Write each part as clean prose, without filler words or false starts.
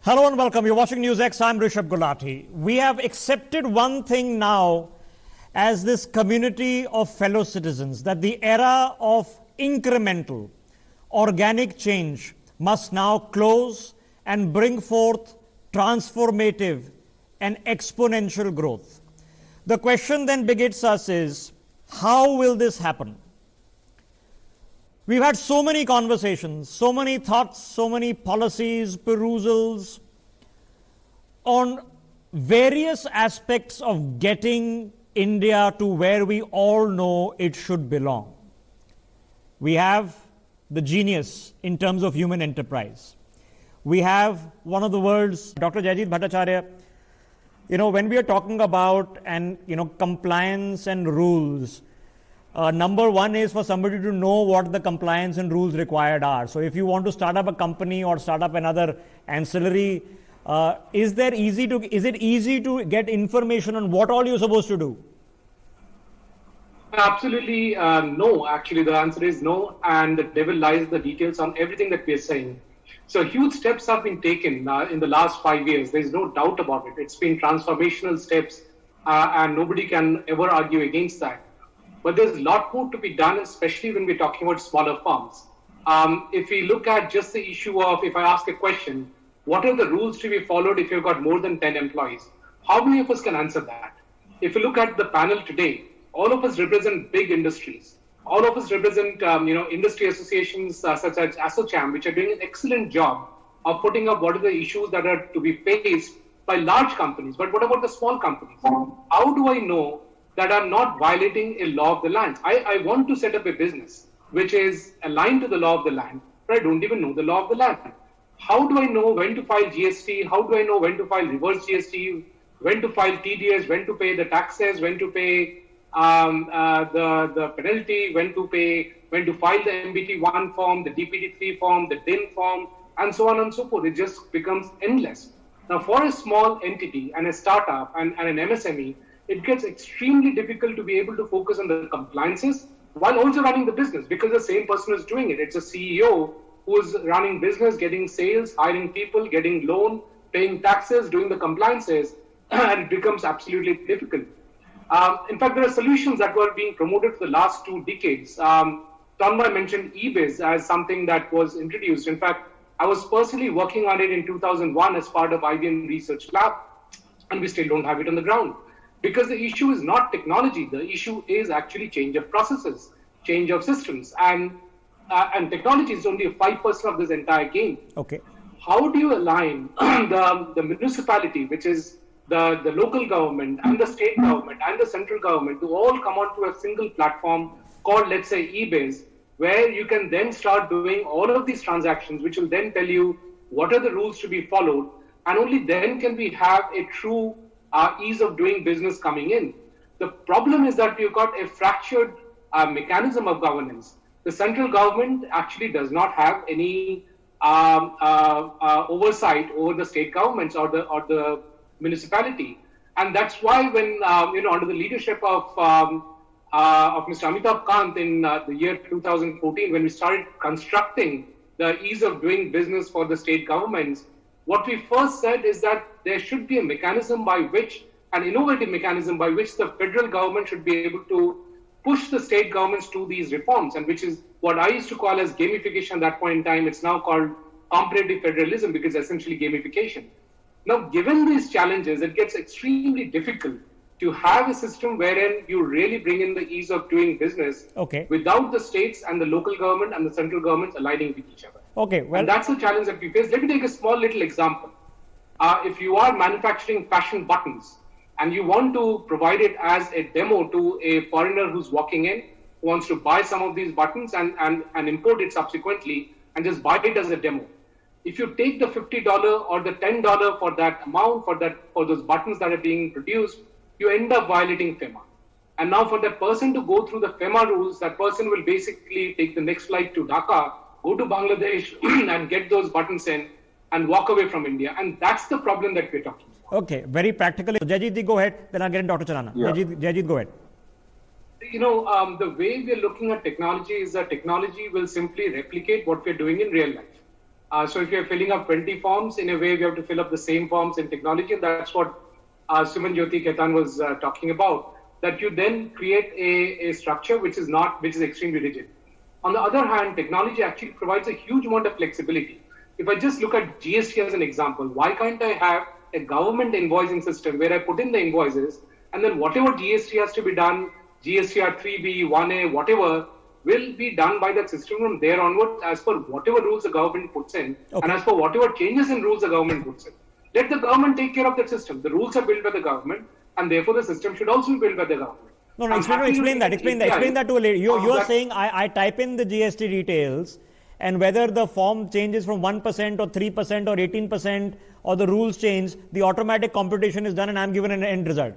Hello and welcome. You're watching NewsX. I'm Rishabh Gulati. We have accepted one thing now as this community of fellow citizens, that the era of incremental, organic change must now close and bring forth transformative and exponential growth. The question then begets us is, how will this happen? We've had so many conversations, so many thoughts, so many policies, perusals on various aspects of getting India to where we all know it should belong. We have the genius in terms of human enterprise. We have one of the world's, Dr. Jayajit Bhattacharya, when we are talking about compliance and rules, number one is for somebody to know what the compliance and rules required are. So if you want to start up a company or start up another ancillary, is it easy to get information on what all you're supposed to do? Absolutely no. Actually, the answer is no, and the devil lies in the details on everything that we are saying. So huge steps have been taken in the last 5 years. There's no doubt about it. It's been transformational steps, and nobody can ever argue against that. But there's a lot more to be done, especially when we're talking about smaller firms. If we look at just the issue of, if I ask a question, what are the rules to be followed if you've got more than 10 employees? How many of us can answer that? If you look at the panel today, all of us represent big industries. All of us represent, industry associations such as ASSOCHAM, which are doing an excellent job of putting up what are the issues that are to be faced by large companies. But what about the small companies? How do I know that I'm not violating a law of the land? I want to set up a business which is aligned to the law of the land, but I don't even know the law of the land. How do I know when to file GST? How do I know when to file reverse GST? When to file TDS? When to pay the taxes? When to pay the penalty? When to file the MBT1 form, the DPD3 form, the DIN form, and so on and so forth? It just becomes endless. Now, for a small entity and a startup and an MSME, it gets extremely difficult to be able to focus on the compliances while also running the business, because the same person is doing it. It's a CEO who is running business, getting sales, hiring people, getting loan, paying taxes, doing the compliances, and it becomes absolutely difficult. In fact, there are solutions that were being promoted for the last 2 decades. Tanmay mentioned eBiz as something that was introduced. In fact, I was personally working on it in 2001 as part of IBM Research Lab, and we still don't have it on the ground. Because the issue is not technology. The issue is actually change of processes, change of systems. And technology is only 5% of this entire game. Okay. How do you align the municipality, which is the local government and the state government and the central government, to all come onto a single platform called, let's say, eBiz, where you can then start doing all of these transactions, which will then tell you what are the rules to be followed. And only then can we have a true ease of doing business coming in. The problem is that we've got a fractured mechanism of governance. The central government actually does not have any oversight over the state governments or the municipality, and that's why when under the leadership of Mr. Amitabh Kant in the year 2014, when we started constructing the ease of doing business for the state governments, what we first said is that there should be a mechanism by which, an innovative mechanism by which the federal government should be able to push the state governments to these reforms, and which is what I used to call as gamification at that point in time. It's now called comparative federalism, because it's essentially gamification. Now, given these challenges, it gets extremely difficult to have a system wherein you really bring in the ease of doing business without the states and the local government and the central governments aligning with each other. Okay, well, and that's the challenge that we face. Let me take a small little example. If you are manufacturing fashion buttons and you want to provide it as a demo to a foreigner who's walking in, who wants to buy some of these buttons and import it subsequently and just buy it as a demo. If you take the $50 or the $10 for that amount, for those buttons that are being produced, you end up violating FEMA. And now for that person to go through the FEMA rules, that person will basically take the next flight to Dhaka, go to Bangladesh and get those buttons in and walk away from India. And that's the problem that we're talking about. Okay, very practically. Jayajit, go ahead. Then I'll get in Dr. Charana. Yeah. Jayajit, go ahead. The way we're looking at technology is that technology will simply replicate what we're doing in real life. So if you're filling up 20 forms, in a way, we have to fill up the same forms in technology. And that's what Suman Jyoti Ketan was talking about, that you then create a structure which is extremely rigid. On the other hand, technology actually provides a huge amount of flexibility. If I just look at GST as an example, why can't I have a government invoicing system where I put in the invoices and then whatever GST has to be done, GSTR 3B, 1A, whatever, will be done by that system from there onwards as per whatever rules the government puts in and as per whatever changes in rules the government puts in. Let the government take care of that system. The rules are built by the government and therefore the system should also be built by the government. No, explain that to a lady. You are saying I type in the GST details and whether the form changes from 1% or 3% or 18% or the rules change, the automatic computation is done and I'm given an end result.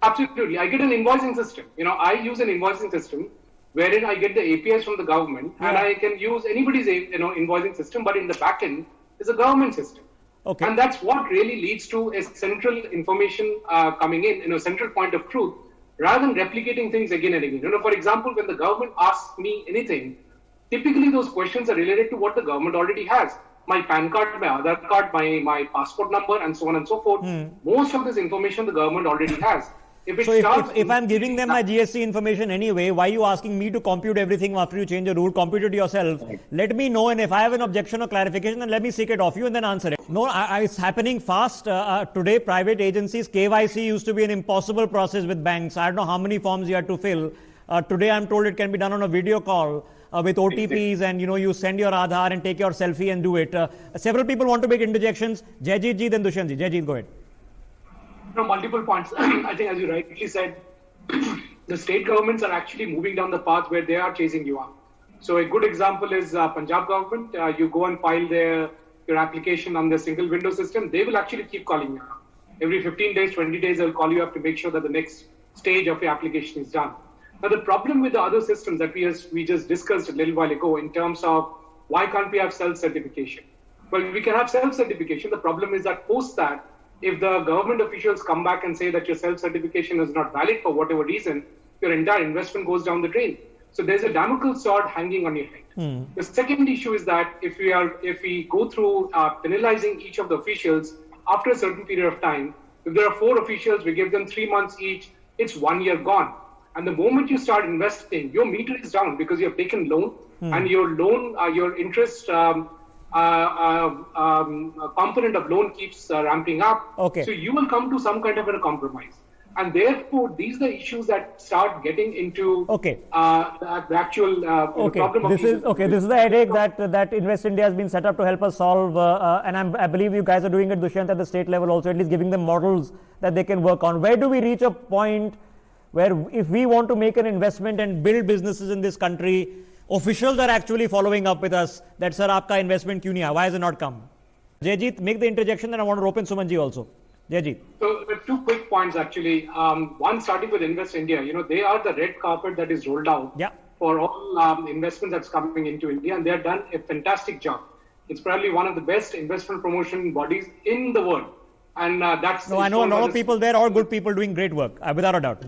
Absolutely. I get an invoicing system. I use an invoicing system wherein I get the APIs from the government and I can use anybody's invoicing system, but in the back end is a government system. Okay. And that's what really leads to a central information coming in, a central point of truth, rather than replicating things again and again. For example, when the government asks me anything, typically those questions are related to what the government already has. My PAN card, my Aadhaar card, my passport number, and so on and so forth. Most of this information the government already has. If I'm giving them my GST information anyway, why are you asking me to compute everything after you change a rule? Compute it yourself. Right. Let me know, and if I have an objection or clarification, then let me seek it off you and then answer it. No, it's happening fast. Today, private agencies, KYC used to be an impossible process with banks. I don't know how many forms you had to fill. Today, I'm told it can be done on a video call with OTPs, and you send your Aadhaar and take your selfie and do it. Several people want to make interjections. Jayjeet ji, then Dushyant ji. Jayjeet, go ahead. Multiple points. I think, as you rightly said, the state governments are actually moving down the path where they are chasing you up. So a good example is Punjab government. You go and file your application on the single window system. They will actually keep calling you up. Every 15 days, 20 days, they'll call you up to make sure that the next stage of your application is done. Now, the problem with the other systems that we just discussed a little while ago in terms of why can't we have self-certification? Well, we can have self-certification. The problem is that post that, if the government officials come back and say that your self-certification is not valid for whatever reason, your entire investment goes down the drain. So there's a Damocles sword hanging on your head. The second issue is that if we go through penalizing each of the officials after a certain period of time, if there are 4 officials, we give them 3 months each, it's 1 year gone. And the moment you start investing, your meter is down because you have taken loan and your loan, your interest component of loan keeps ramping up. Okay. So you will come to some kind of a compromise. And therefore, these are the issues that start getting into the actual problem of this is the headache that Invest India has been set up to help us solve. And I believe you guys are doing it, Dushyant, at the state level also, at least giving them models that they can work on. Where do we reach a point where if we want to make an investment and build businesses in this country, officials are actually following up with us that, sir, aapka investment kyun nahi aaya? Why has it not come? Jayjeet, make the interjection, then I want to rope in Sumanji also. Jayjeet. So 2 quick points actually. One, starting with Invest India, they are the red carpet that is rolled out for all investments that's coming into India, and they have done a fantastic job. It's probably one of the best investment promotion bodies in the world. And that's... No, I know a lot of people there, all good people doing great work, without a doubt.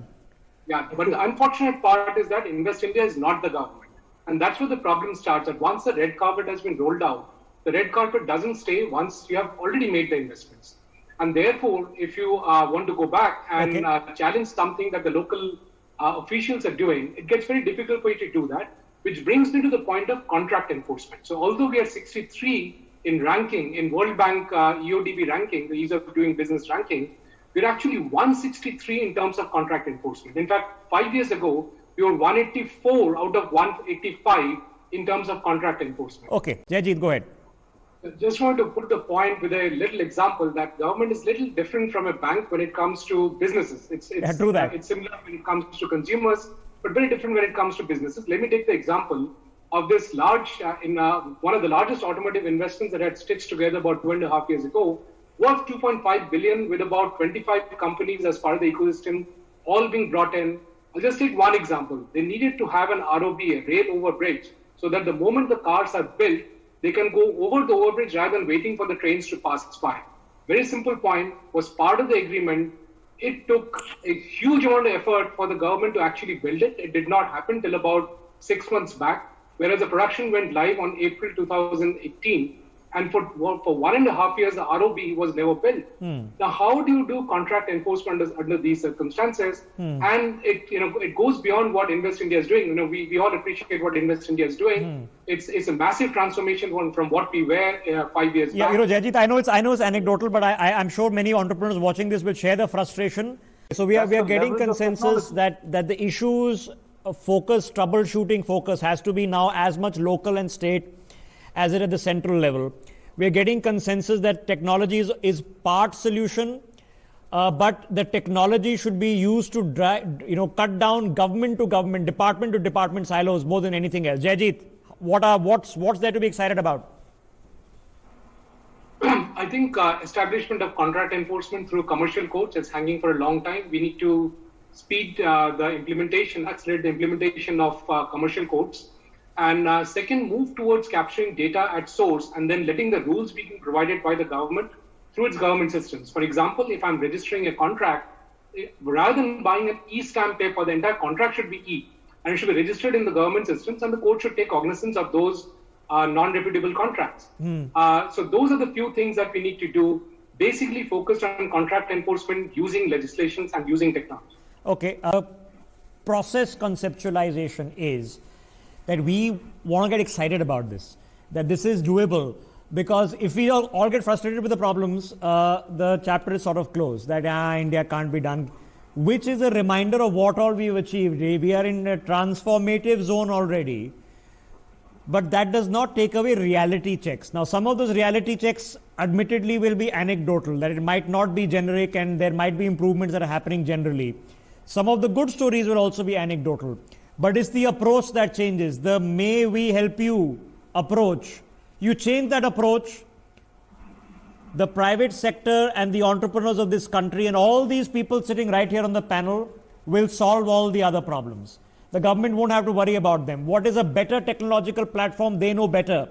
Yeah, but the unfortunate part is that Invest India is not the government. And that's where the problem starts, that once the red carpet has been rolled out, the red carpet doesn't stay once you have already made the investments. And therefore, if you want to go back and challenge something that the local officials are doing, it gets very difficult for you to do that, which brings me to the point of contract enforcement. So although we are 63 in ranking, in World Bank EODB ranking, the ease of doing business ranking, we're actually 163 in terms of contract enforcement. In fact, 5 years ago, we were 184 out of 185 in terms of contract enforcement. Okay, Jayjeet, go ahead. Just want to put the point with a little example that government is little different from a bank when it comes to businesses. It's true that. It's similar when it comes to consumers, but very different when it comes to businesses. Let me take the example of this large, one of the largest automotive investments that had stitched together about 2.5 years ago, worth 2.5 billion with about 25 companies as part of the ecosystem, all being brought in. I'll just take one example. They needed to have an ROB, a rail over bridge, so that the moment the cars are built, they can go over the overbridge rather than waiting for the trains to pass by. Very simple point, was part of the agreement. It took a huge amount of effort for the government to actually build it. It did not happen till about 6 months back, whereas the production went live on April 2018. And for 1.5 years, the ROB was never built. Now, how do you do contract enforcement under these circumstances? And it goes beyond what Invest India is doing. We all appreciate what Invest India is doing. It's a massive transformation from what we were 5 years back. Jayajit, I know it's anecdotal, but I'm sure many entrepreneurs watching this will share the frustration. So we are getting consensus that the issues of focus, troubleshooting focus has to be now as much local and state as it at the central level. We are getting consensus that technology is part solution, but the technology should be used to cut down government to government, department to department silos more than anything else. Jayajit, what's there to be excited about? I think establishment of contract enforcement through commercial courts is hanging for a long time. We need to speed the implementation, accelerate the implementation of commercial courts. And second, move towards capturing data at source and then letting the rules be provided by the government through its government systems. For example, if I'm registering a contract, rather than buying an e-stamp paper, the entire contract should be e. And it should be registered in the government systems, and the court should take cognizance of those non-reputable contracts. So those are the few things that we need to do, basically focused on contract enforcement using legislations and using technology. Okay. Process conceptualization is that we want to get excited about this, that this is doable, because if we all get frustrated with the problems, the chapter is sort of closed, that India can't be done, which is a reminder of what all we've achieved. We are in a transformative zone already, but that does not take away reality checks. Now, some of those reality checks admittedly will be anecdotal, that it might not be generic and there might be improvements that are happening generally. Some of the good stories will also be anecdotal. But it's the approach that changes. The may we help you approach. You change that approach, the private sector and the entrepreneurs of this country and all these people sitting right here on the panel will solve all the other problems. The government won't have to worry about them. What is a better technological platform? They know better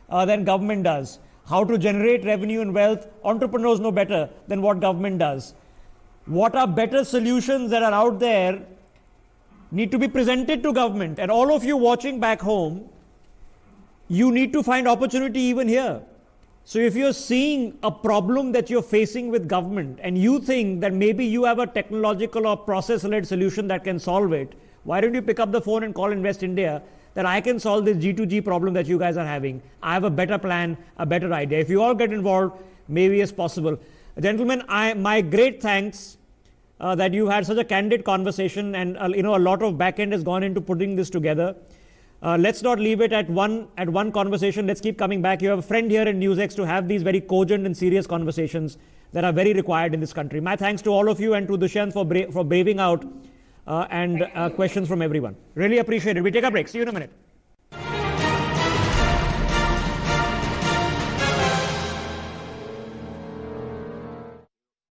than government does. How to generate revenue and wealth? Entrepreneurs know better than what government does. What are better solutions that are out there need to be presented to government, and all of you watching back home, you need to find opportunity even here. So if you're seeing a problem that you're facing with government and you think that maybe you have a technological or process-led solution that can solve it, why don't you pick up the phone and call Invest India that I can solve this G2G problem that you guys are having. I have a better plan, a better idea. If you all get involved, maybe it's possible. Gentlemen, my great thanks that you had such a candid conversation, and a lot of back end has gone into putting this together. Let's not leave it at one conversation. Let's keep coming back. You have a friend here in NewsX to have these very cogent and serious conversations that are very required in this country. My thanks to all of you and to Dushyant for braving out and questions from everyone. Really appreciate it. We take a break. See you in a minute.